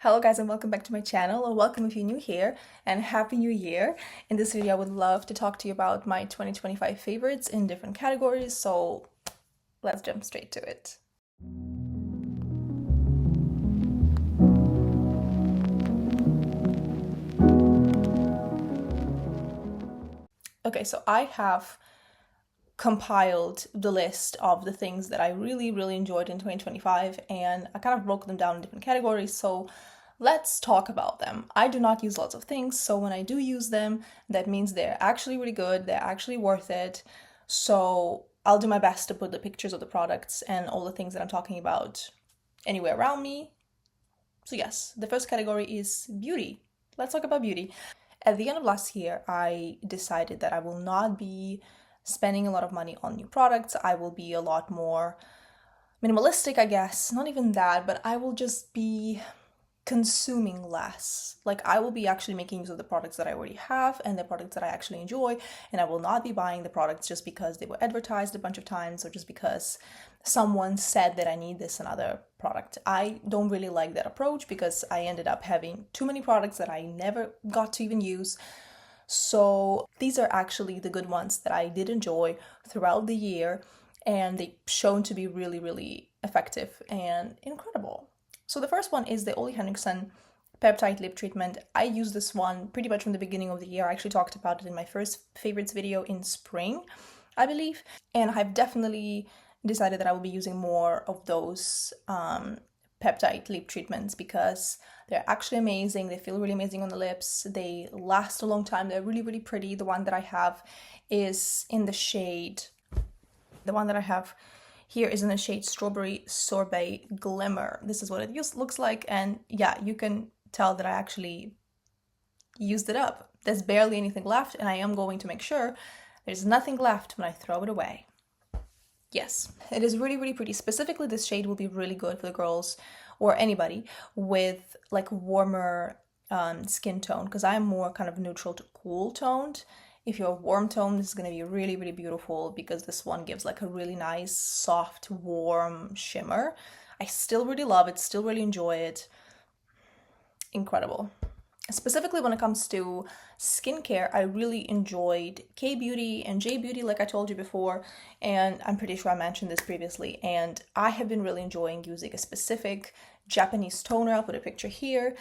Hello guys and welcome back to my channel, or welcome if you're new here, and happy new year. In this video I would love to talk to you about my 2025 favorites in different categories, so let's jump straight to it. Okay, so I have compiled the list of the things that I really enjoyed in 2025, and I kind of broke them down in different categories, so let's talk about them. I do not use lots of things, so when I do use them, that means they're actually really good, they're actually worth it. So I'll do my best to put the pictures of the products and all the things that I'm talking about anywhere around me. So yes, the first category is beauty. Let's talk about beauty. At the end of last year, I decided that I will not be spending a lot of money on new products. I will be a lot more minimalistic, I guess. Not even that, but I will just be consuming less. Like, I will be actually making use of the products that I already have and the products that I actually enjoy, and I will not be buying the products just because they were advertised a bunch of times or just because someone said that I need this another product. I don't really like that approach because I ended up having too many products that I never got to even use. So these are actually the good ones that I did enjoy throughout the year, and they've shown to be really effective and incredible. So the first one is the Ole Henriksen Peptide Lip Treatment. I used this one pretty much from the beginning of the year. I actually talked about it in my first favorites video in spring, I believe. And I've definitely decided that I will be using more of those peptide lip treatments because they're actually amazing. They feel really amazing on the lips. They last a long time. They're really pretty. The one that I have is in the shade. The one that I have here is in the shade Strawberry Sorbet Glimmer. This is what it looks like, and yeah, you can tell that I actually used it up. There's barely anything left, and I am going to make sure there's nothing left when I throw it away. Yes, it is really pretty. Specifically, this shade will be really good for the girls or anybody with like warmer skin tone, because I'm more kind of neutral to cool toned. If you're warm toned, this is going to be really beautiful because this one gives like a really nice, soft, warm shimmer. I still really love it, still really enjoy it. Incredible. Specifically when it comes to skincare, I really enjoyed K-Beauty and J-Beauty, like I told you before, and I'm pretty sure I mentioned this previously, and I have been really enjoying using a specific Japanese toner. I'll put a picture here.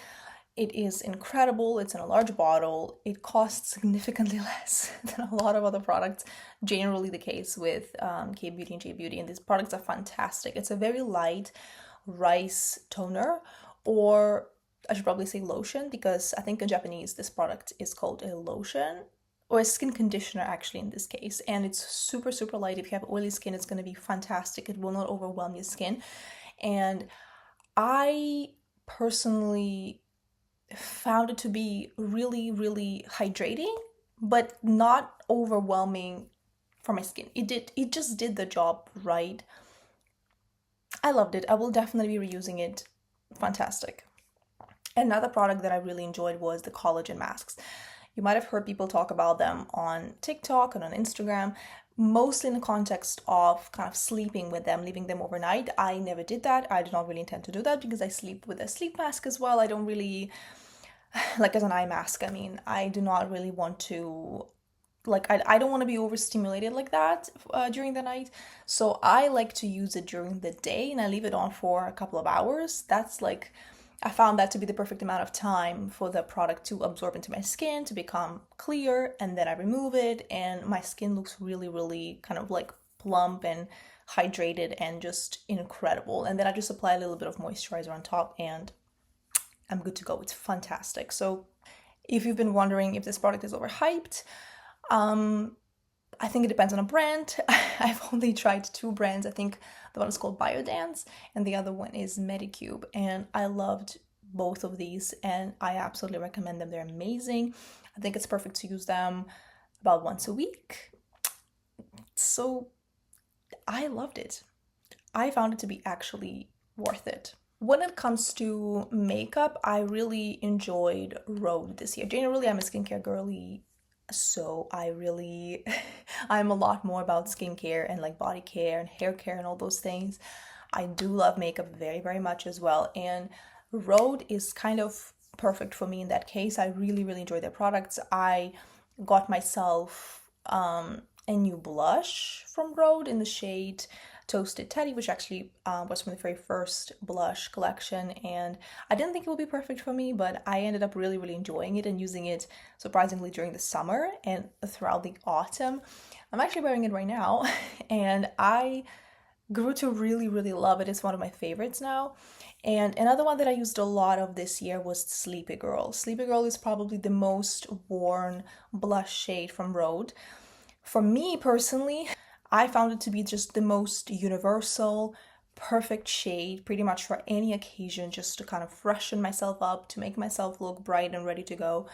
It is incredible. It's in a large bottle. It costs significantly less than a lot of other products, generally the case with K-Beauty and J-Beauty, and these products are fantastic. It's a very light rice toner, or I should probably say lotion, because I think in Japanese this product is called a lotion, or a skin conditioner actually in this case, and it's super light. If you have oily skin, it's going to be fantastic. It will not overwhelm your skin, and I personally found it to be really hydrating, but not overwhelming for my skin. It just did the job right. I loved it. I will definitely be reusing it. Fantastic. Another product that I really enjoyed was the collagen masks. You might have heard people talk about them on TikTok and on Instagram, mostly in the context of kind of sleeping with them, leaving them overnight. I never did that. I do not really intend to do that because I sleep with a sleep mask as well. I don't really, like as an eye mask, I mean, I do not really want to, like, I don't want to be overstimulated like that during the night. So I like to use it during the day and I leave it on for a couple of hours. That's like, I found that to be the perfect amount of time for the product to absorb into my skin, to become clear, and then I remove it, and my skin looks really kind of like plump and hydrated and just incredible. And then I just apply a little bit of moisturizer on top, and I'm good to go. It's fantastic. So if you've been wondering if this product is overhyped, I think it depends on a brand. I've only tried two brands. I think the one is called Biodance and the other one is Medicube, and I loved both of these and I absolutely recommend them. They're amazing. I think it's perfect to use them about once a week. So I loved it. I found it to be actually worth it. When it comes to makeup, I really enjoyed Rhode this year. Generally, I'm a skincare girly, so I'm a lot more about skincare and like body care and hair care and all those things. I do love makeup very much as well, and Rhode is kind of perfect for me in that case. I really, really enjoy their products. I got myself a new blush from Rhode in the shade Toasted Teddy, which actually was from the very first blush collection. And I didn't think it would be perfect for me, but I ended up really, really enjoying it and using it surprisingly during the summer and throughout the autumn. I'm actually wearing it right now, and I grew to really, really love it. It's one of my favorites now. And another one that I used a lot of this year was Sleepy Girl. Sleepy Girl is probably the most worn blush shade from Rhode. For me personally, I found it to be just the most universal, perfect shade, pretty much for any occasion, just to kind of freshen myself up, to make myself look bright and ready to go.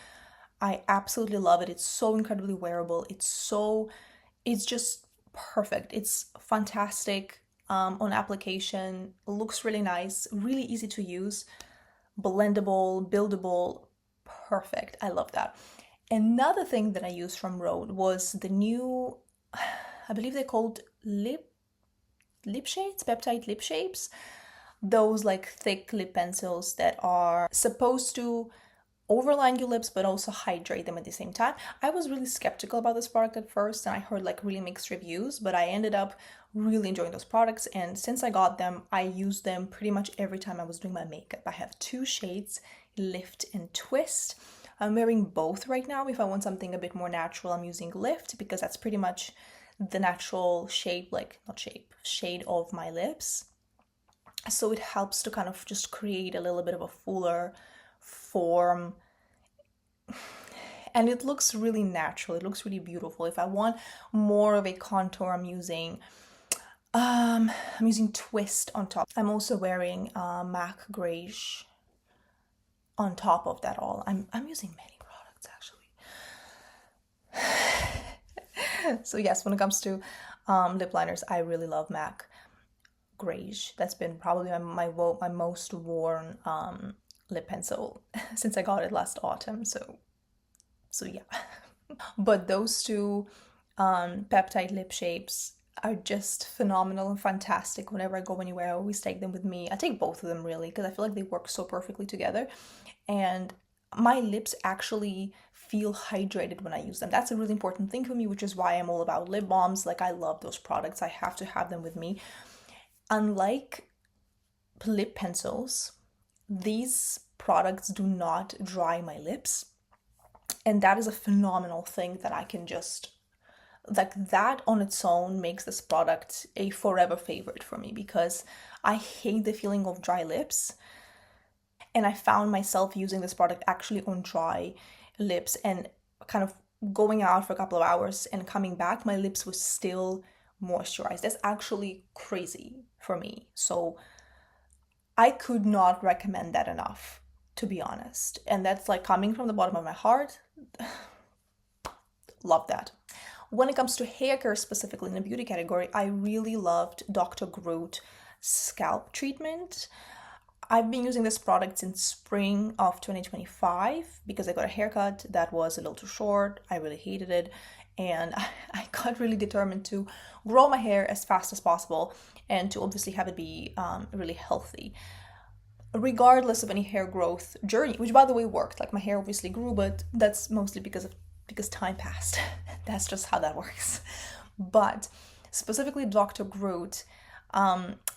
I absolutely love it. It's so incredibly wearable. It's just perfect. It's fantastic on application. It looks really nice, really easy to use, blendable, buildable, perfect. I love that. Another thing that I used from Rhode was the new, I believe they're called lip shades, peptide lip shapes. Those like thick lip pencils that are supposed to overline your lips but also hydrate them at the same time. I was really skeptical about this product at first, and I heard like really mixed reviews, but I ended up really enjoying those products, and since I got them, I used them pretty much every time I was doing my makeup. I have two shades, Lift and Twist. I'm wearing both right now. If I want something a bit more natural, I'm using Lift because that's pretty much the natural shape, like not shape, shade of my lips. So it helps to kind of just create a little bit of a fuller form, and it looks really natural. It looks really beautiful. If I want more of a contour, I'm using Twist on top. I'm also wearing MAC Grayish on top of that all. I'm using many products actually. So yes, when it comes to lip liners, I really love MAC Grayish. That's been probably my most worn lip pencil since I got it last autumn. So yeah. But those two peptide lip shapes are just phenomenal and fantastic. Whenever I go anywhere, I always take them with me. I take both of them really because I feel like they work so perfectly together, and my lips actually feel hydrated when I use them. That's a really important thing for me, which is why I'm all about lip balms. Like, I love those products. I have to have them with me. Unlike lip pencils, these products do not dry my lips, and that is a phenomenal thing that I can just, like, that on its own makes this product a forever favorite for me, because I hate the feeling of dry lips, and I found myself using this product actually on dry lips and kind of going out for a couple of hours and coming back, my lips were still moisturized. That's actually crazy for me. So I could not recommend that enough, to be honest. And that's like coming from the bottom of my heart. Love that. When it comes to hair care, specifically in the beauty category, I really loved Dr. Groot scalp treatment. I've been using this product since spring of 2025 because I got a haircut that was a little too short. I really hated it, and I got really determined to grow my hair as fast as possible and to obviously have it be really healthy, regardless of any hair growth journey, which by the way worked. Like, my hair obviously grew, but that's mostly because time passed. That's just how that works. But specifically Dr. Groot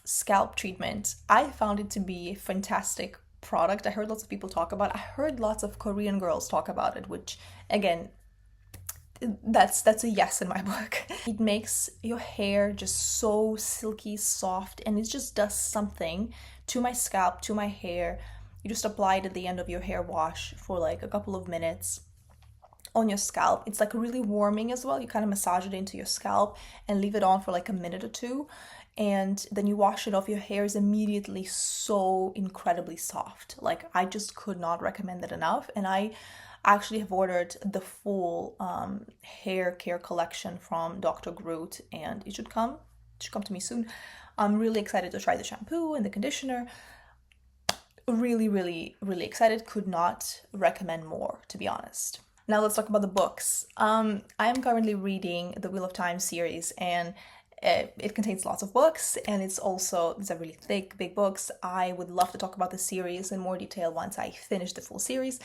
scalp treatment, I found it to be a fantastic product. I heard lots of people talk about it. I heard lots of Korean girls talk about it, which again, that's a yes in my book. It makes your hair just so silky soft, and it just does something to my scalp, to my hair. You just apply it at the end of your hair wash for like a couple of minutes on your scalp. It's like really warming as well. You kind of massage it into your scalp and leave it on for like a minute or two, and then you wash it off. Your hair is immediately so incredibly soft. Like, I just could not recommend it enough. And I actually have ordered the full hair care collection from Dr. Groot, and it should come to me soon. I'm really excited to try the shampoo and the conditioner. Really, really, really excited. Could not recommend more, to be honest. Now let's talk about the books. I am currently reading the Wheel of Time series, and It contains lots of books, and these are really thick, big books. I would love to talk about the series in more detail once I finish the full series.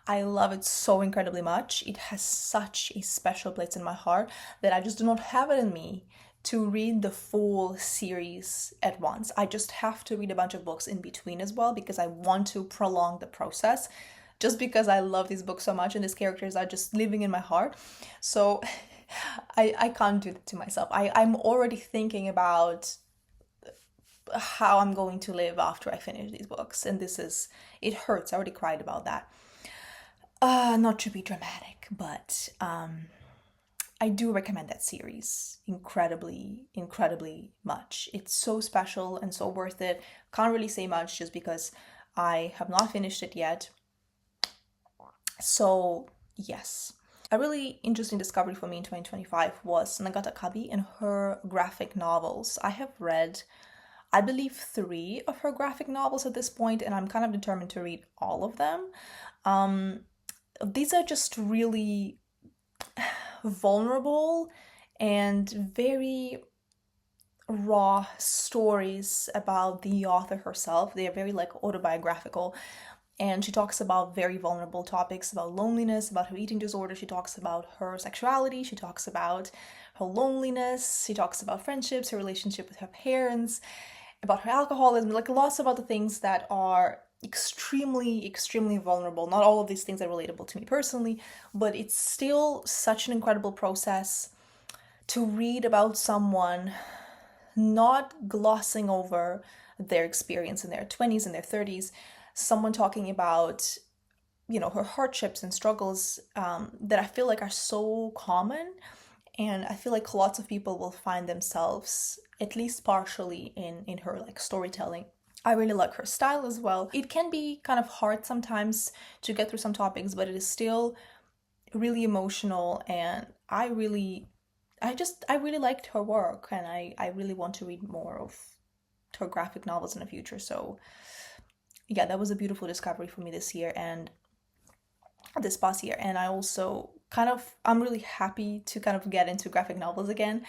I love it so incredibly much. It has such a special place in my heart that I just do not have it in me to read the full series at once. I just have to read a bunch of books in between as well because I want to prolong the process just because I love these books so much and these characters are just living in my heart. So I can't do that to myself. I'm already thinking about how I'm going to live after I finish these books, and it hurts. I already cried about that. Not to be dramatic, but I do recommend that series incredibly, incredibly much. It's so special and so worth it. Can't really say much just because I have not finished it yet. So, yes. A really interesting discovery for me in 2025 was Nagata Kabi and her graphic novels. I have read, I believe, 3 of her graphic novels at this point, and I'm kind of determined to read all of them. These are just really vulnerable and very raw stories about the author herself. They are very autobiographical, and she talks about very vulnerable topics about loneliness, about her eating disorder. She talks about her sexuality. She talks about her loneliness. She talks about friendships, her relationship with her parents, about her alcoholism, lots about the things that are extremely, extremely vulnerable. Not all of these things are relatable to me personally, but it's still such an incredible process to read about someone not glossing over their experience in their 20s and their 30s, someone talking about, her hardships and struggles that I feel like are so common. And I feel like lots of people will find themselves, at least partially, in her storytelling. I really like her style as well. It can be kind of hard sometimes to get through some topics, but it is still really emotional, and I really liked her work, and I really want to read more of her graphic novels in the future. So yeah, that was a beautiful discovery for me this past year. And I also I'm really happy to kind of get into graphic novels again.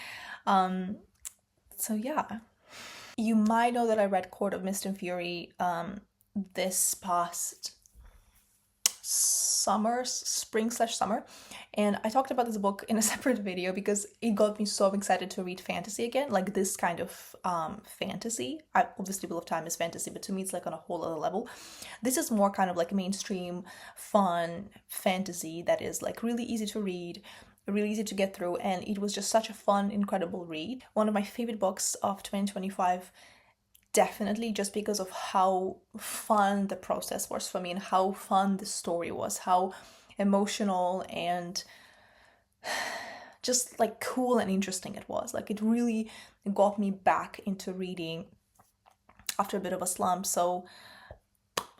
So yeah. You might know that I read Court of Mist and Fury this past spring/summer, and I talked about this book in a separate video because it got me so excited to read fantasy again, like this kind of fantasy. I obviously Wheel of Time is fantasy, but to me it's on a whole other level. This is more kind of mainstream fun fantasy that is really easy to read, really easy to get through, and it was just such a fun, incredible read. One of my favorite books of 2025, definitely, just because of how fun the process was for me and how fun the story was, how emotional and just cool and interesting it was. It really got me back into reading after a bit of a slump, so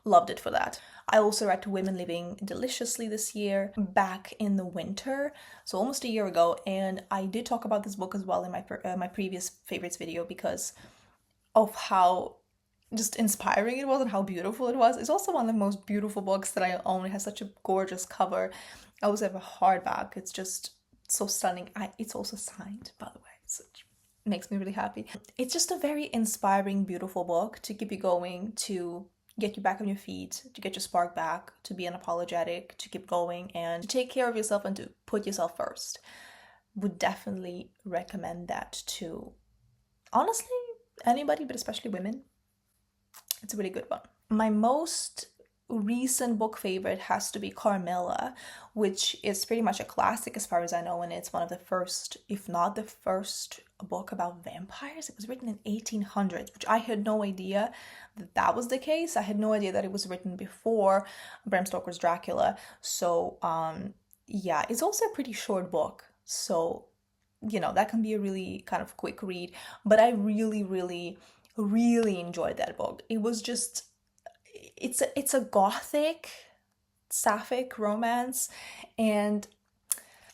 loved it for that. I also read Women Living Deliciously this year, back in the winter, so almost a year ago, and I did talk about this book as well in my previous favorites video because of how just inspiring it was and how beautiful it was. It's also one of the most beautiful books that I own. It has such a gorgeous cover. I also have a hardback. It's just so stunning. It's also signed, by the way, which makes me really happy. It's just a very inspiring, beautiful book to keep you going, to get you back on your feet, to get your spark back, to be unapologetic, to keep going, and to take care of yourself and to put yourself first. Would definitely recommend that to, honestly, anybody, but especially women. It's a really good one. My most recent book favorite has to be Carmilla, which is pretty much a classic as far as I know, and it's one of the first, if not the first, book about vampires. It was written in 1800s, which I had no idea that was the case. I had no idea that it was written before Bram Stoker's Dracula. So yeah, it's also a pretty short book, so that can be a really kind of quick read, but I really, really, really enjoyed that book. It was just, it's a gothic, sapphic romance, and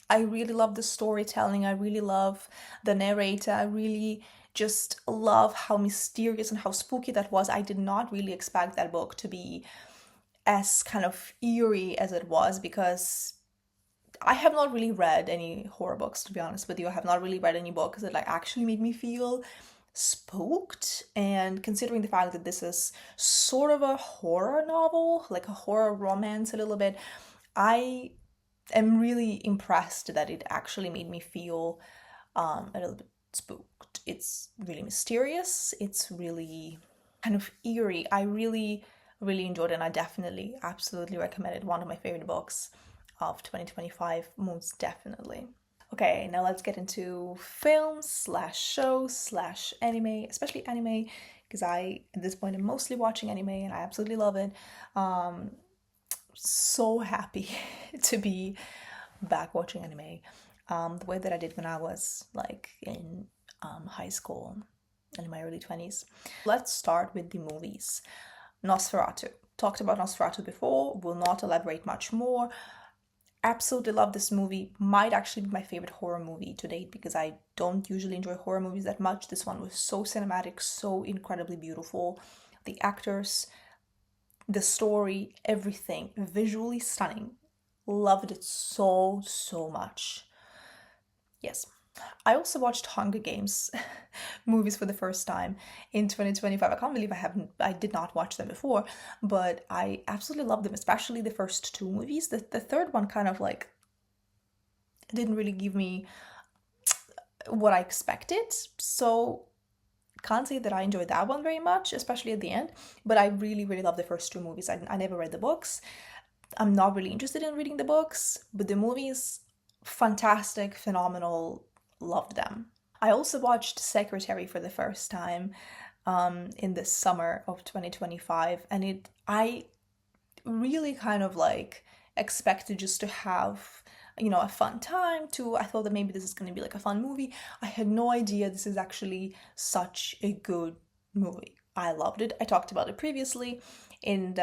I really love the storytelling. I really love the narrator. I really just love how mysterious and how spooky that was. I did not really expect that book to be as kind of eerie as it was, because I have not really read any horror books, to be honest with you. I have not really read any books that like actually made me feel spooked. And considering the fact that this is sort of a horror novel, like a horror romance a little bit, I am really impressed that it actually made me feel a little bit spooked. It's really mysterious. It's really kind of eerie. I really, really enjoyed it, and I definitely, absolutely recommend it. One of my favorite books of 2025, most definitely. Okay, now let's get into films slash shows slash anime, especially anime, because I, at this point, am mostly watching anime and I absolutely love it. So happy to be back watching anime the way that I did when I was like in high school and in my early 20s. Let's start with the movies. Nosferatu. Talked about Nosferatu before, will not elaborate much more. Absolutely love this movie. Might actually be my favorite horror movie to date because I don't usually enjoy horror movies that much. This one was so cinematic, so incredibly beautiful. The actors, the story, everything, visually stunning. Loved it so, so much. Yes. I also watched Hunger Games movies for the first time in 2025. I can't believe I did not watch them before, but I absolutely love them, especially the first two movies. The third one kind of like didn't really give me what I expected, so can't say that I enjoyed that one very much, especially at the end, but I really, really love the first two movies. I never read the books. I'm not really interested in reading the books, but the movies, fantastic, phenomenal, loved them. I also watched Secretary for the first time in the summer of 2025, and I really kind of like expected just to have a fun time too. I thought that maybe this is going to be like a fun movie. I had no idea this is actually such a good movie. I loved it. I talked about it previously in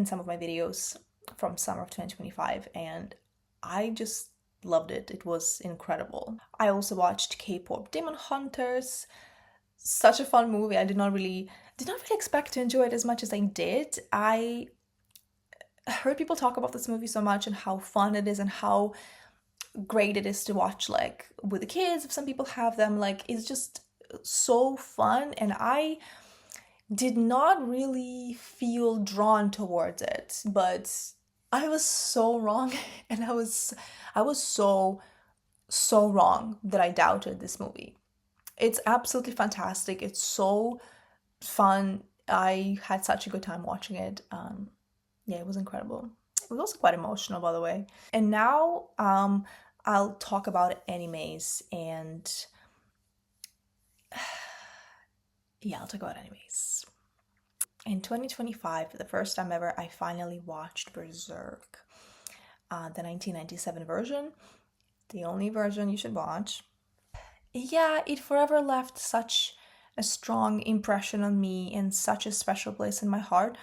some of my videos from summer of 2025, and I just loved it. It was incredible. I also watched K-pop Demon Hunters. Such a fun movie. I did not really expect to enjoy it as much as I did. I heard people talk about this movie so much and how fun it is and how great it is to watch like with the kids if some people have them. Like it's just so fun, and I did not really feel drawn towards it, but I was so wrong and I was so wrong that I doubted this movie. It's absolutely fantastic. It's so fun. I had such a good time watching it. Yeah, it was incredible. It was also quite emotional, by the way. And now I'll talk about animes and yeah, I'll talk about animes. In 2025, for the first time ever, I finally watched Berserk, the 1997 version, the only version you should watch. Yeah, it forever left such a strong impression on me and such a special place in my heart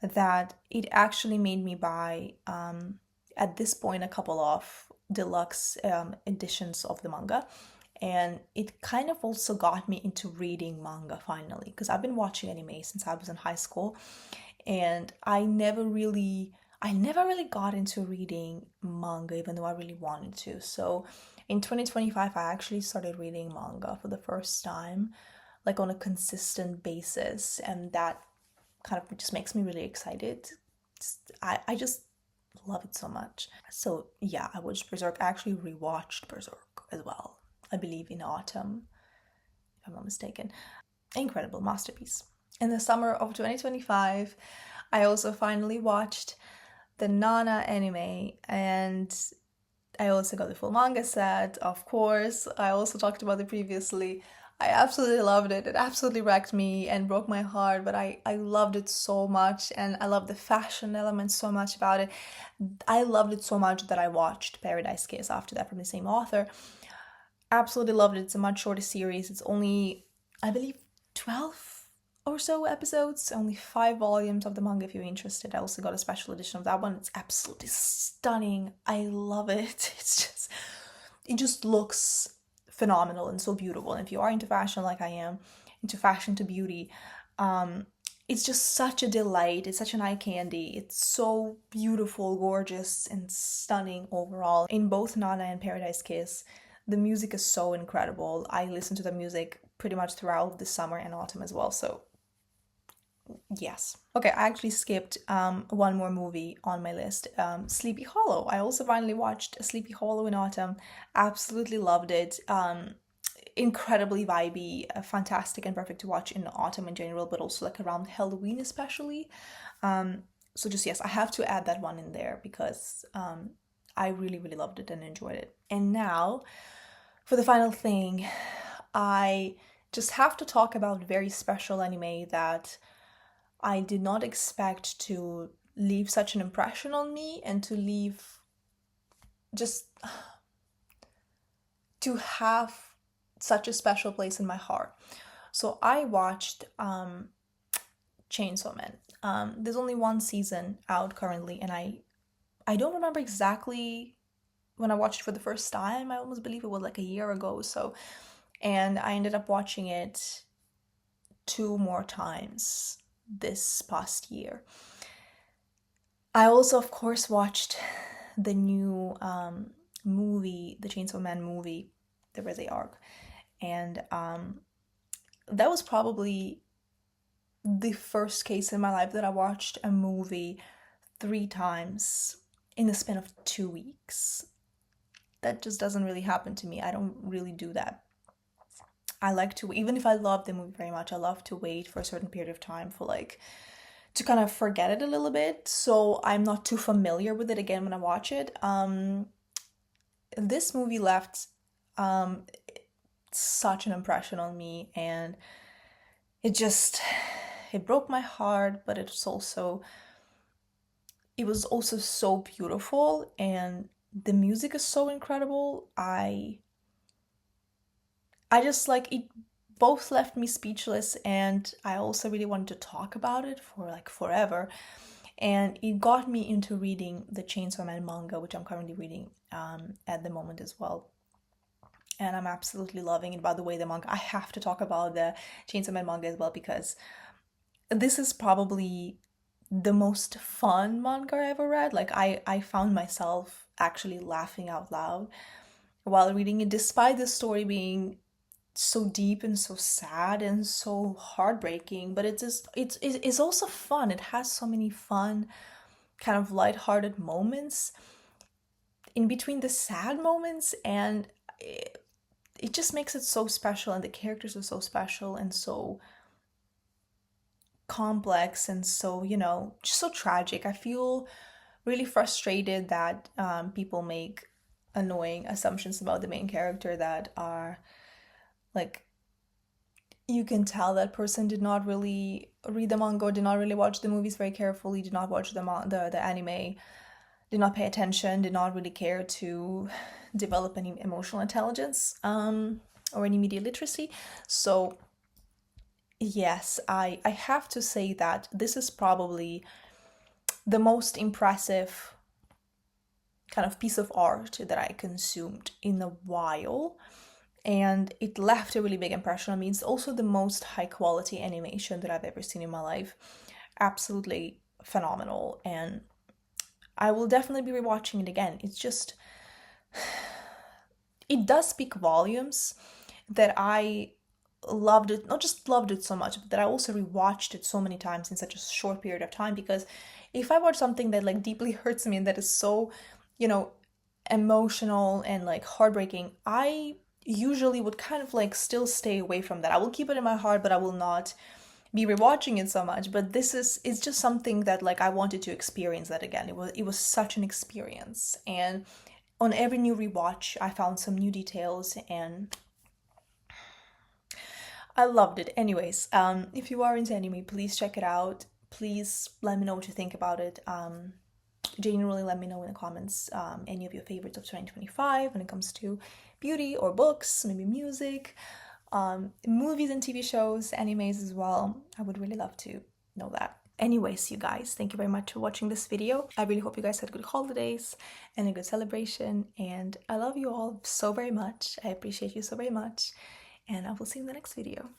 that it actually made me buy, at this point, a couple of deluxe editions of the manga. And it kind of also got me into reading manga finally, because I've been watching anime since I was in high school, and I never really got into reading manga, even though I really wanted to. So in 2025, I actually started reading manga for the first time, like on a consistent basis, and that kind of just makes me really excited. I just love it so much. So yeah, I watched Berserk. I actually rewatched Berserk as well, I believe in autumn, if I'm not mistaken. Incredible masterpiece. In the summer of 2025, I also finally watched the Nana anime, and I also got the full manga set, of course. I also talked about it previously. I absolutely loved it. It absolutely wrecked me and broke my heart, but I loved it so much, and I love the fashion element so much about it. I loved it so much that I watched Paradise Kiss after that from the same author. Absolutely loved it. It's a much shorter series. It's only, I believe, 12 or so episodes, only 5 volumes of the manga if you're interested. I also got a special edition of that one. It's absolutely stunning. I love it. It just looks phenomenal and so beautiful. And if you are into fashion like I am, into fashion to beauty, it's just such a delight. It's such an eye candy. It's so beautiful, gorgeous, and stunning overall. In both Nana and Paradise Kiss, the music is so incredible. I listen to the music pretty much throughout the summer and autumn as well, so yes. Okay, I actually skipped one more movie on my list, Sleepy Hollow. I also finally watched Sleepy Hollow in autumn. Absolutely loved it. Incredibly vibey, fantastic and perfect to watch in autumn in general, but also like around Halloween especially. So just yes, I have to add that one in there because I really, really loved it and enjoyed it. And now, for the final thing, I just have to talk about very special anime that I did not expect to leave such an impression on me and to leave just to have such a special place in my heart. So I watched Chainsaw Man. There's only one season out currently, and I don't remember exactly when I watched it for the first time. I almost believe it was like a year ago. So, and I ended up watching it 2 more times this past year. I also, of course, watched the new movie, the Chainsaw Man movie, the Rise arc, and that was probably the first case in my life that I watched a movie 3 times in the span of 2 weeks. That just doesn't really happen to me. I don't really do that. I like to, even if I love the movie very much, I love to wait for a certain period of time for like to kind of forget it a little bit, so I'm not too familiar with it again when I watch it. This movie left such an impression on me, and it broke my heart, but it was also so beautiful, and the music is so incredible. I just like it. Both left me speechless, and I also really wanted to talk about it for like forever. And it got me into reading the Chainsaw Man manga, which I'm currently reading at the moment as well. And I'm absolutely loving it. By the way, the manga, I have to talk about the Chainsaw Man manga as well, because this is probably the most fun manga I ever read. Like I found myself actually laughing out loud while reading it, despite the story being so deep and so sad and so heartbreaking. But it's also fun. It has so many fun, kind of lighthearted moments in between the sad moments, and it just makes it so special, and the characters are so special and so complex and so, just so tragic. I feel really frustrated that people make annoying assumptions about the main character that are like, you can tell that person did not really read the manga, did not really watch the movies very carefully, did not watch the anime, did not pay attention, did not really care to develop any emotional intelligence or any media literacy. So yes, I have to say that this is probably the most impressive kind of piece of art that I consumed in a while, and it left a really big impression on me. It's also the most high quality animation that I've ever seen in my life. Absolutely phenomenal, and I will definitely be rewatching it again. It's just, it does speak volumes that I loved it, not just loved it so much, but that I also rewatched it so many times in such a short period of time. Because if I watch something that like deeply hurts me and that is so, emotional and like heartbreaking, I usually would kind of like still stay away from that. I will keep it in my heart, but I will not be rewatching it so much. But it's just something that like I wanted to experience that again. It was such an experience, and on every new rewatch I found some new details, and I loved it. Anyways, if you are into anime, please check it out. Please let me know what you think about it. Genuinely let me know in the comments any of your favorites of 2025 when it comes to beauty or books, maybe music, movies and TV shows, animes as well. I would really love to know that. Anyways, you guys, thank you very much for watching this video. I really hope you guys had good holidays and a good celebration, and I love you all so very much. I appreciate you so very much, and I will see you in the next video.